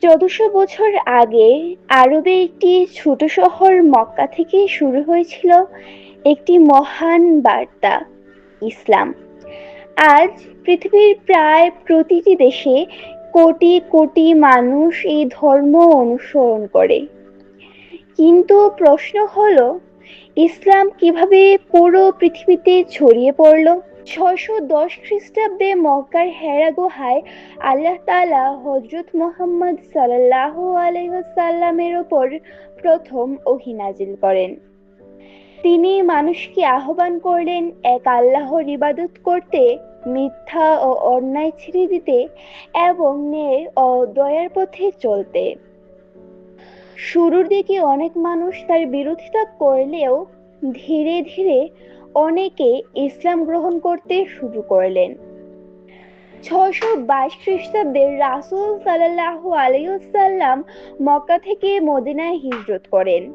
১৪০০ বছর আগে আরবে একটি ছোট শহর মক্কা থেকে শুরু হয়েছিল একটি মহান বার্তা, ইসলাম। আজ পৃথিবীর প্রায় প্রতিটি দেশে কোটি কোটি মানুষ এই ধর্ম অনুসরণ করে। কিন্তু প্রশ্ন হলো, ইসলাম কিভাবে পুরো পৃথিবীতে ছড়িয়ে পড়লো? ৬১০ খ্রিস্টাব্দে মক্কার হেরা গুহায় আল্লাহ তাআলা হযরত মুহাম্মদ সাল্লাল্লাহু আলাইহি ওয়াসাল্লামের উপর প্রথম ওহী নাজিল করেন। তিনি মানুষকে আহ্বান করলেন এক আল্লাহর ইবাদত করতে, মিথ্যা ও অন্যায় ছেড়ে দিতে এবং ন্যায় ও দয়ার পথে চলতে। শুরুর দিকে অনেক মানুষ তার বিরোধিতা করলেও ধীরে ধীরে অনেকে ইসলাম গ্রহণ করতে শুরু করলেন। ৬২২ খ্রিস্টাব্দে রাসূল সাল্লাল্লাহু আলাইহি ওয়াসাল্লাম মক্কা থেকে মদিনায় হিজরত করেন।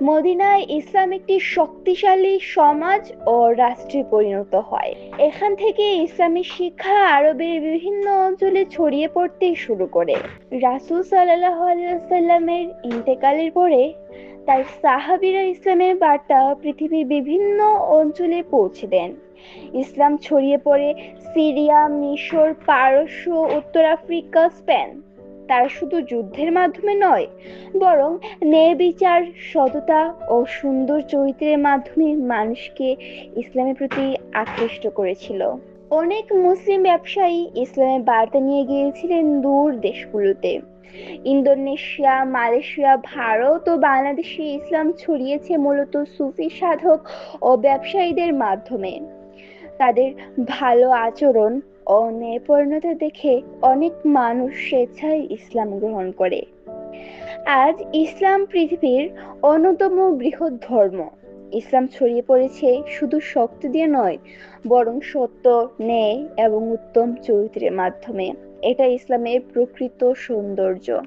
মদিনায় ইসলাম একটি শক্তিশালী সমাজ ও রাষ্ট্রে পরিণত হয়। এখান থেকে ইসলামী শিক্ষা আরবের বিভিন্ন অঞ্চলে ছড়িয়ে পড়তে শুরু করে। রাসূল সাল্লাল্লাহু আলাইহি ওয়াসাল্লামের ইন্তেকালের পরে তার সাহাবীরা ইসলামের বার্তা পৃথিবীর বিভিন্ন অঞ্চলে পৌঁছে দেন। ইসলাম ছড়িয়ে পড়ে সিরিয়া, মিশর, পারস্য, উত্তর আফ্রিকা, স্পেন। তারা শুধু যুদ্ধের মাধ্যমে নয়, বরং ন্যায় বিচার, সততা ও সুন্দর চরিত্রের মাধ্যমে মানুষকে ইসলামের প্রতি আকৃষ্ট করেছিল। অনেক মুসলিম ব্যবসায়ী ইসলামের বার্তা নিয়ে গিয়েছিলেন দূর দেশগুলোতে। ইন্দোনেশিয়া, মালয়েশিয়া, ভারত ও বাংলাদেশে ইসলাম ছড়িয়েছে মূলত সুফি সাধক ও ব্যবসায়ীদের মাধ্যমে। তাদের ভালো আচরণ ও ন্যায়পরায়ণতা দেখে অনেক মানুষ স্বেচ্ছায় ইসলাম গ্রহণ করে। আজ ইসলাম পৃথিবীর অন্যতম বৃহৎ ধর্ম। ইসলাম ছড়িয়ে পড়েছে শুধু শক্তি দিয়ে নয়, বরং সত্য, ন্যায় এবং উত্তম চরিত্রের মাধ্যমে। এটা ইসলামের প্রকৃত সৌন্দর্য।